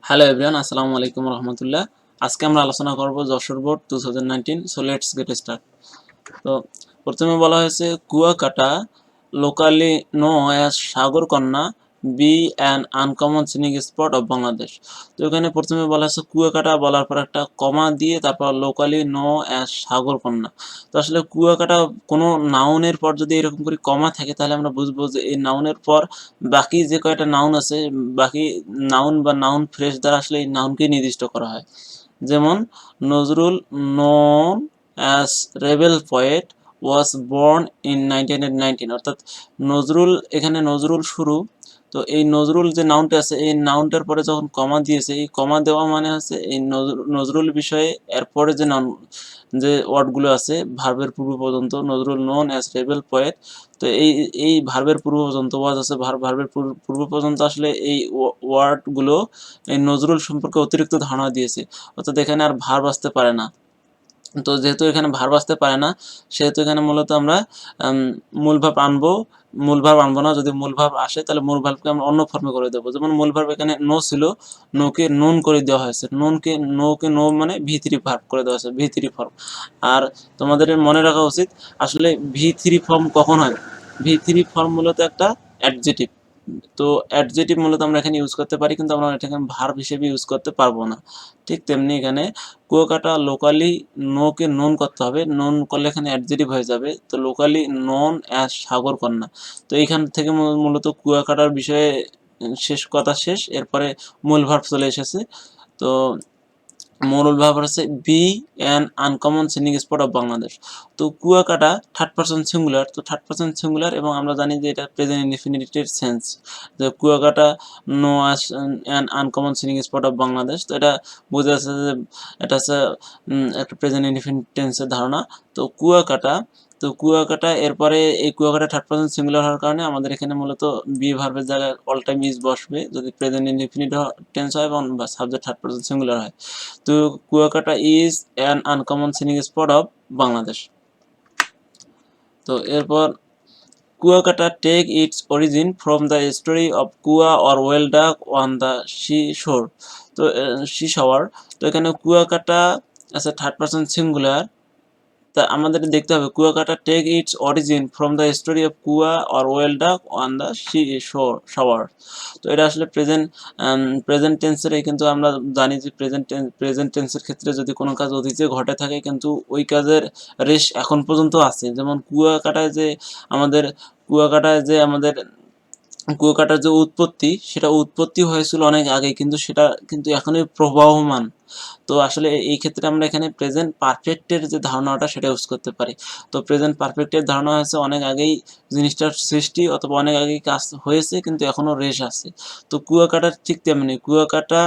Hello everyone, আসসালামু আলাইকুম রহমতুল্লাহ। আজকে আমরা আলোচনা করব Jessore board 2019। So let's get start. তো প্রথমে বলা হয়েছে Kuakata locally known as Sagarkanya be an uncommon scenic spot of Bangladesh. তো এখানে প্রথমে বলা হয়েছে কুয়াকাটা বলার পর একটা কমা দিয়ে তারপর লোকালি নো অ্যাজ সাগরকন্যা। তো আসলে কুয়াকাটা কোনো নাউনের পর যদি এরকম করে কমা থাকে তাহলে আমরা বুঝবো যে এই নাউনের পর বাকি যে কয়টা নাউন আছে, বাকি নাউন বা নাউন ফ্রেজ দ্বারা আসলে এই নাউনকে নির্দিষ্ট করা হয়। যেমন Nazrul known as rebel poet was born in 1919, অর্থাৎ নজরুল, এখানে নজরুল শুরু। তো এই নজরুল যে নাউনটা আছে এই নাউনটার পরে যখন কমা দিয়েছে, এই কমা দেওয়া মানে হচ্ছে এই নজরুল বিষয়ে এরপরে যে নাউন যে ওয়ার্ডগুলো আছে ভার্বের পূর্ব পর্যন্ত, Nazrul known as rebel poet। তো এই ভার্বের পূর্ব পর্যন্ত ওয়াজ আছে, ভার্বের পূর্ব পর্যন্ত আসলে এই ওয়ার্ডগুলো এই নজরুল সম্পর্কে অতিরিক্ত ধারণা দিয়েছে, অর্থাৎ এখানে আর ভার্ব আসতে পারে না। তো যেহেতু এখানে ভার্ব আসতে পারে না, সেহেতু এখানে মূলত আমরা মূল ভার্ব আনবো না। যদি মূল ভার্ব আসে তাহলে মূল ভার্বকে আমরা অন্য ফর্মে করে দেবো। যেমন মূল ভার্ব এখানে নো ছিল, নোকে নুন করে দেওয়া হয়েছে, নোকে নো মানে ভি3 ভার্ব করে দেওয়া হয়েছে, ভি3 ফর্ম। আর তোমাদের মনে রাখা উচিত আসলে ভি3 ফর্ম কখন হয়। ভি3 ফর্ম মূলত একটা অ্যাডজেটিভ। তো অ্যাডজেটিভ মূলত আমরা এখানে ইউজ করতে পারি, কিন্তু আমরা এটাকে ভার্ব হিসেবে ইউজ করতে পারবো না। ঠিক তেমনি এখানে কুয়াকাটা লোকালি নোকে নোন করতে হবে, নোন করলে এখানে অ্যাডজেটিভ হয়ে যাবে। তো লোকালি নোন অ্যাজ সাগরকন্যা। তো এইখান থেকে মূলত কুয়াকাটার বিষয়ে শেষ কথা শেষ, এরপরে মূল ভার্ব চলে এসেছে। তো মূল ভার্ব হচ্ছে be an uncommon scenic spot of Bangladesh. তো কুয়াকাটা থার্ড পারসন সিঙ্গুলার, তো থার্ড পারসন সিঙ্গুলার এবং আমরা জানি যে এটা প্রেজেন্ট ইনডিফিনিটের সেন্স, যে Kuakata known as an uncommon scenic spot of Bangladesh. তো এটা বোঝা যাচ্ছে যে এটা হচ্ছে একটা প্রেজেন্ট ইনডিফিনিট টেন্সের ধারণা। তো কুয়াকাটা এরপরে এই কুয়াকাটা থার্ড পারসন সিঙ্গুলার হওয়ার কারণে আমাদের এখানে মূলত বি ভার্বের জায়গায় অল টাইম ইজ বসবে যদি প্রেজেন্ট ইনডিফিনিট টেন্স হয় এবং সাবজেক্ট থার্ড পারসন সিঙ্গুলার হয়। তো Kuakata is an uncommon scenic spot of Bangladesh. তো এরপর Kuakata take its origin from the story of kua or well dug on the sea shore. তো সি শাওয়ার। তো এখানে কুয়াকাটা আছে থার্ড পারসন সিঙ্গুলার। তা আমাদের দেখতে হবে Kuakata take its origin from the story of kua or well dug on the sea shore shower. তো এটা আসলে প্রেজেন্ট টেন্সের, কিন্তু আমরা জানি যে প্রেজেন্ট টেন্সের ক্ষেত্রে যদি কোনো কাজ অতীতে ঘটে থাকে কিন্তু ওই কাজের রেশ এখন পর্যন্ত আছে। যেমন কুয়াকাটায় যে আমাদের কুয়াকাটার যে উৎপত্তি, সেটা উৎপত্তি হয়েছিল অনেক আগে, কিন্তু সেটা কিন্তু এখনই প্রবাহমান। তো আসলে এই ক্ষেত্রে আমরা এখানে প্রেজেন্ট পারফেক্টের যে ধারণাটা সেটা ইউজ করতে পারি। তো প্রেজেন্ট পারফেক্টের ধারণা হচ্ছে অনেক আগেই জিনিসটার সৃষ্টি অথবা অনেক আগেই কাজ হয়েছে কিন্তু এখনো রেশ আছে। তো কুয়াকাটার ঠিক তেমনি Kuakata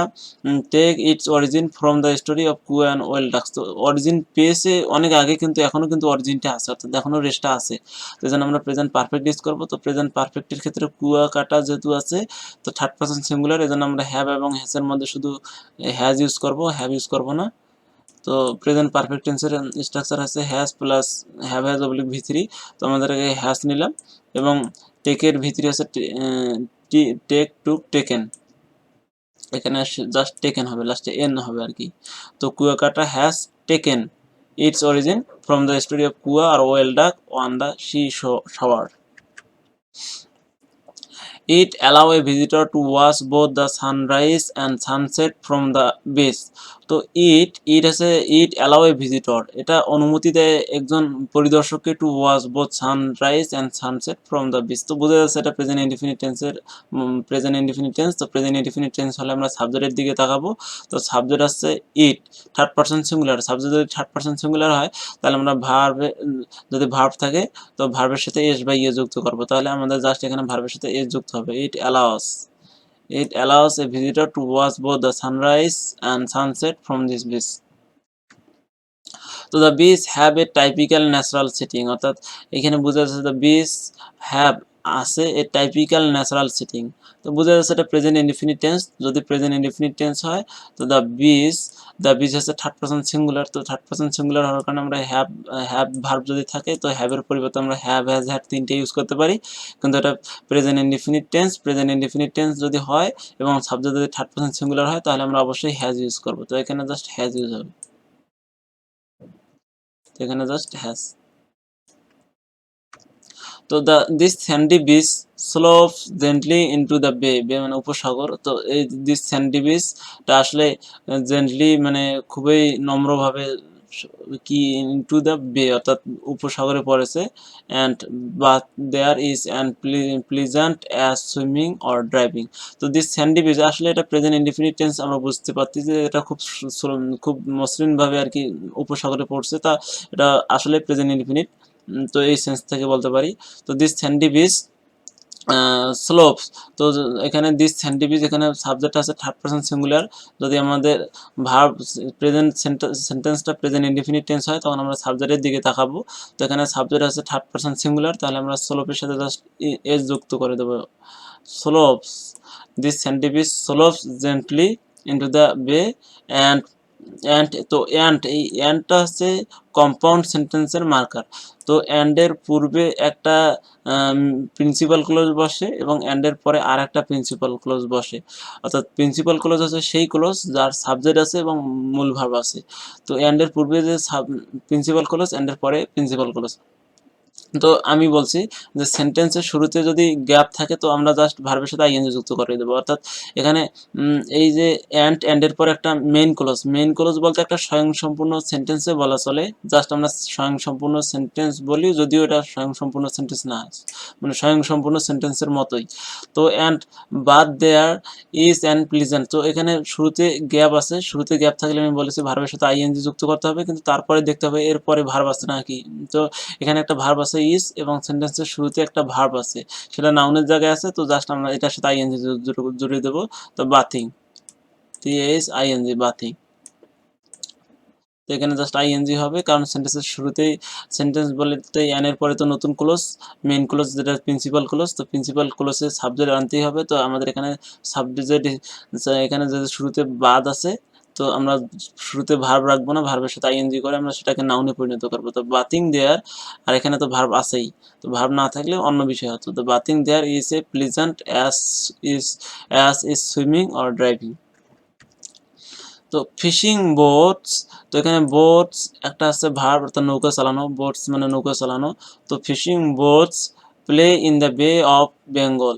take its origin from the story of kua and well ducks. তো অরিজিন পেয়েছে অনেক আগে কিন্তু এখনো কিন্তু অরিজিনটা আছে, অর্থাৎ এখনো রেশটা আছে। তো এই জন্য আমরা প্রেজেন্ট পারফেক্ট ইউজ করবো। তো প্রেজেন্ট পারফেক্টের ক্ষেত্রে কুয়াকাটা যেহেতু আছে, তো থার্ড পারসন সিঙ্গুলার, এই জন্য আমরা হ্যাভ এবং হ্যাজের মধ্যে শুধু হ্যাজ ইউজ করবো, হ্যাভ ইউজ করবো না। তো প্রেজেন্ট পারফেক্ট টেন্সের স্ট্রাকচার আছে হ্যাজ প্লাস হ্যাজ অবলিক ভি3। তো আমাদের হ্যাজ নিলাম এবং টেকের ভি3 আছে টেক টু টেকেন। এখানে জাস্ট টেকেন হবে, লাস্টে এন হবে আর কি। তো Kuakata has taken it's origin from the story of কুয়া are well dug on the C shower. It allow a visitor to watch both the sunrise and sunset from the beach. তো ইট allow a visitor, এটা অনুমতি দেয় একজন পরিদর্শককে to watch both sunrise and sunset from the beach. তো বোঝা যাচ্ছে এটা প্রেজেন্ট ইনডিফিনিট টেন্সের প্রেজেন্ট ইনডিফিনিট টেন্স। তো প্রেজেন্ট ইনডিফিনিট টেন্স হলে আমরা সাবজেক্টের দিকে তাকাবো। তো সাবজেক্ট আসছে it, third person singular. Subject যদি থার্ড পারসন সিঙ্গুলার হয় তাহলে আমরা যদি ভার্ব থাকে তো ভার্বের সাথে এস বা ইয়ে যুক্ত করবো, তাহলে আমাদের জাস্ট এখানে ভার্বের সাথে এস যুক্ত হবে। It allows a visitor to watch both the sunrise and sunset from this beach. তো the beach have a typical natural setting, অর্থাৎ এখানে বোঝা যাচ্ছে দ্য বিচ হ্যাভ আছে এ টাইপিক্যাল ন্যাচারাল সেটিং। তো বোঝা যাচ্ছে এটা প্রেজেন্ট ইনডিফিনিট টেন্স। যদি প্রেজেন্ট ইনডিফিনিট টেন্স হয় তো দ্য বিচ হচ্ছে থার্ড পারসন সিঙ্গুলার। তো থার্ড পারসন সিঙ্গুলার হওয়ার কারণে আমরা হ্যাভ ভার্ব যদি থাকে তো হ্যাভের পরিবর্তে আমরা হ্যাভ, হ্যাজ, হ্যাড তিনটে ইউজ করতে পারি। কিন্তু এটা present indefinite tense. Present indefinite tense যদি হয় এবং সাবজেক্ট যদি থার্ড পারসন সিঙ্গুলার হয় তাহলে আমরা অবশ্যই হ্যাজ ইউজ করব। তো এখানে জাস্ট হ্যাজ ইউজ হবে। তো এখানে জাস্ট হ্যাজ। তো this sandy beach slopes gently into the বে মানে উপসাগর। তো এই দিস স্যান্ডি বিচটা আসলে জেন্টলি মানে খুবই নম্রভাবে কি ইনটু দ্য বে অর্থাৎ উপসাগরে পড়েছে। And but there is and pleasant as swimming or driving. তো দিস স্যান্ডি বিচ আসলে এটা প্রেজেন্ট ইনডিফিনিট টেন্স। আমরা বুঝতে পারছি যে এটা খুব মসৃণভাবে আর কি উপসাগরে পড়ছে। তা এটা আসলে প্রেজেন্ট ইনডিফিনিট। তো এই সেন্স থেকে বলতে পারি। তো দিস স্যান্ডি বিচ স্লোপস। তো এখানে দিস স্যান্ডি বিচ এখানে সাবজেক্ট আছে থার্ড পারসন সিঙ্গুলার। যদি আমাদের ভার্ব প্রেজেন্ট সেন্টেন্সটা প্রেজেন্ট ইনডিফিনিট টেন্স হয় তখন আমরা সাবজেক্টের দিকে তাকাবো। তো এখানে সাবজেক্ট আছে থার্ড পারসন সিঙ্গুলার, তাহলে আমরা স্লোপের সাথে জাস্ট এস যুক্ত করে দেবো। Slopes, this sandy beach slopes gently into the বে অ্যান্ড তো এই অ্যান্ডটা হচ্ছে কম্পাউন্ড সেন্টেন্সের মার্কার। তো অ্যান্ডের পূর্বে একটা প্রিন্সিপাল ক্লোজ বসে এবং অ্যান্ডের পরে আর একটা প্রিন্সিপাল ক্লোজ বসে। অর্থাৎ প্রিন্সিপাল ক্লোজ হচ্ছে সেই ক্লোজ যার সাবজেক্ট আছে এবং মূল ভার্ব আছে। তো অ্যান্ডের পূর্বে যে প্রিন্সিপাল ক্লোজ, অ্যান্ডের পরে প্রিন্সিপাল ক্লোজ। তো আমি বলছি যে সেন্টেন্সের শুরুতে যদি গ্যাপ থাকে তো আমরা জাস্ট ভার্বের সাথে আইএনজি যুক্ত করে দেবো। অর্থাৎ এখানে এই যে অ্যান্ডের পর একটা মেইন ক্লোজ বলতে একটা স্বয়ংসম্পূর্ণ সেন্টেন্সে বলা চলে। জাস্ট আমরা স্বয়ংসম্পূর্ণ সেন্টেন্স বলি, যদিও এটা স্বয়ংসম্পূর্ণ সেন্টেন্স না, মানে স্বয়ংসম্পূর্ণ সেন্টেন্সের মতোই। তো and but there is and pleasant. তো এখানে শুরুতে গ্যাপ আছে, শুরুতে গ্যাপ থাকলে আমি বলেছি ভার্বের সাথে আইএনজি যুক্ত করতে হবে, কিন্তু তারপরে দেখতে হবে এরপরে ভার্ব আছে নাকি। তো এখানে একটা ভার্ব আছে ইজ এবং সেন্টেন্সের শুরুতে একটা ভার্ব আছে, সেটা নাউনের জায়গায় আছে। তো জাস্ট আমরা এটার সাথে আইএনজি জুড়ে দেবো। তো বাথিং, THING বাথিং। তো এখানে জাস্ট আইএনজি হবে কারণ সেন্টেন্সের শুরুতেই সেন্টেন্স বলতে এন এর পরে তো নতুন ক্লোজ, মেইন ক্লোজ যেটা প্রিন্সিপাল ক্লোজ। তো প্রিন্সিপাল ক্লোজে সাবজেক্ট আনতেই হবে। তো আমাদের এখানে সাবজেক্ট এখানে যে শুরুতে বাদ আছে, তো আমরা শুরুতে ভার্ব রাখবো না, ভার্বের সাথে আইএনজি করে আমরা সেটাকে নাউনে পরিণত করবো। তো বাথিং দেয়ার, আর এখানে তো ভার্ব আছেই, তো ভার্ব না থাকলে অন্য বিষয় হতো। তো bathing there is a pleasant as is swimming or driving. তো ফিশিং বোটস, তো এখানে বোটস একটা আছে ভার্ব অর্থাৎ নৌকা চালানো, বোটস মানে নৌকা চালানো। তো fishing boats play in the bay of Bengal.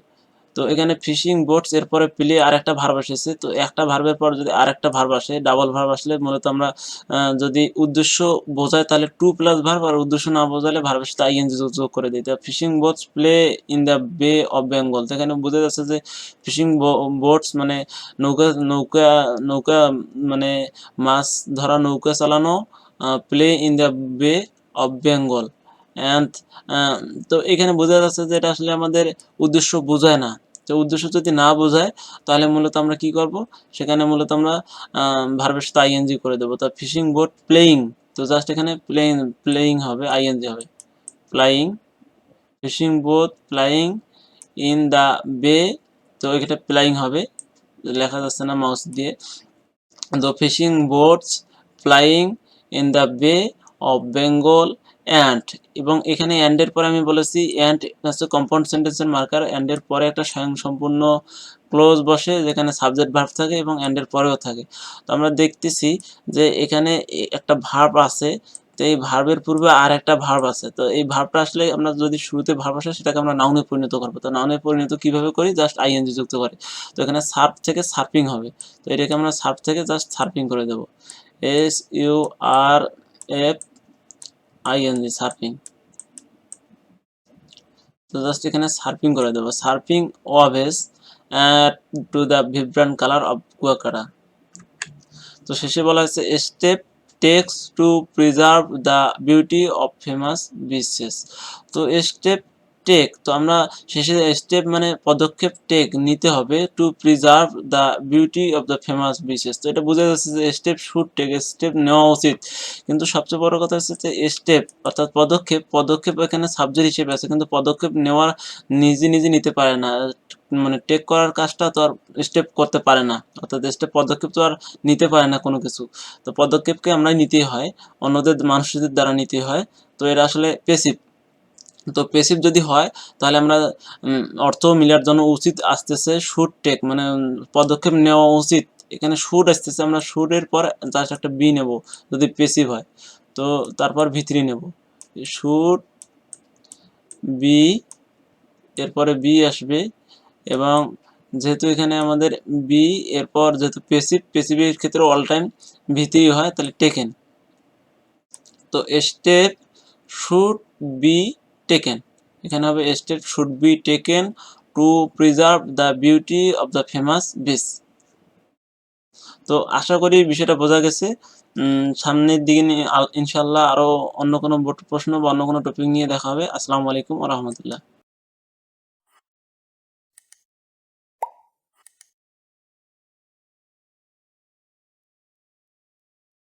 তো এখানে ফিশিং বোটস এরপরে প্লে আর একটা ভার্ব এসেছে। তো একটা ভার্বের পর যদি আর একটা ভার্ব আসে, ডাবল ভার্ব আসলে মূলত আমরা যদি উদ্দেশ্য বোঝায় তাহলে টু প্লাস ভার্ব, আর উদ্দেশ্য না বোঝালে ভার্বের সাথে আইএনজি যোগ করে দিই। তো fishing boats play in the bay of Bengal. তো এখানে বোঝা যাচ্ছে যে ফিশিং বোটস মানে নৌকা নৌকা নৌকা মানে মাছ ধরা নৌকা চালানো, play in the bay of Bengal and. তো এখানে বোঝা যাচ্ছে যে এটা আসলে আমাদের উদ্দেশ্য বোঝায় না। তো উদ্দেশ্য যদি না বোঝায় তাহলে মূলত আমরা কি করব, সেখানে মূলত আমরা ভার্বের সাথে আইএনজি করে দেবো। তো ফিশিং বোট প্লেইং, তো জাস্ট এখানে প্লেইং হবে, আইএনজি হবে, flying. Fishing boat flying in the bay, তো এখানে প্লাইং হবে, লেখা যাচ্ছে না মাউস দিয়ে। তো fishing boats flying in the bay of Bengal and, এবং এখানে অ্যান্ডের পরে আমি বলেছি অ্যান্ড হচ্ছে কম্পাউন্ড সেন্টেন্সের মার্কার। অ্যান্ডের পরে একটা স্বয়ংসম্পূর্ণ ক্লোজ বসে যেখানে সাবজেক্ট ভার্ব থাকে এবং অ্যান্ডের পরেও থাকে। তো আমরা দেখতেছি যে এখানে একটা ভার্ব আছে, তো এই ভার্বের পূর্বে আর একটা ভার্ব আছে। তো এই ভার্বটা আসলে আমরা যদি শুরুতে ভার্ব আসে সেটাকে আমরা নাউনে পরিণত করবো। তো নাউনে পরিণত কিভাবে করি, জাস্ট আইএনজি যুক্ত করে। তো এখানে সার্ভ থেকে সার্ফিং হবে। তো এটাকে আমরা সার্ভ থেকে জাস্ট সার্ফিং করে দেবো, SURFING, সার্ফিং। তো জাস্ট এখানে সার্ফিং করে দেবো, surfing ওয়াভেস to the ভিব্রান্ট colour of Kuakata. তো শেষে বলা হচ্ছে step text two preserve the beauty of famous bitches. তো স্টেপ টেক, তো আমরা শেষে স্টেপ মানে পদক্ষেপ টেক নিতে হবে two preserve the beauty of the famous bitches. তো এটা বোঝা যাচ্ছে যে স্টেপ শুড টেক, স্টেপ নেওয়া উচিত। কিন্তু সবচেয়ে বড় কথা হচ্ছে যে স্টেপ অর্থাৎ পদক্ষেপ এখানে সাবজেক্ট হিসেবে আছে, কিন্তু পদক্ষেপ নেওয়ার নিজে নিজে নিতে পারে না, মানে টেক করার কাজটা তো আর স্টেপ করতে পারে না, অর্থাৎ স্টেপ পদক্ষেপ তো আর নিতে পারে না কোনো কিছু। তো পদক্ষেপকে আমরাই নিতেই হয়, অন্যদের মানুষদের দ্বারা নিতে হয়। তো এটা আসলে পেসিভ। তো পেসিভ যদি হয় তাহলে আমরা অর্থ মিলার জন্য উচিত আসতেছে শুড টেক, মানে পদক্ষেপ নেওয়া উচিত। এখানে শুড আসতেছে, আমরা শুডের পর জাস্ট একটা বি নেব যদি পেসিভ হয়, তো তারপর ভি3 নেব, শুড বি, এরপরে বি আসবে। এবং যেহেতু এখানে আমাদের বি এরপর যেহেতু পেসিভের ক্ষেত্রে অল টাইম ভি3 হয়, তাহলে টেকেন। তো স্টেপ শুড বি টেকেন, এখানে হবে step should be taken to preserve the beauty of the famous beach. তো আশা করি বিষয়টা বোঝা গেছে। সামনের দিকে নিয়ে ইনশাল্লাহ আরও অন্য কোনো প্রশ্ন বা অন্য কোনো টপিক নিয়ে দেখা হবে। আসসালামু আলাইকুম ওয়া রাহমাতুল্লাহ।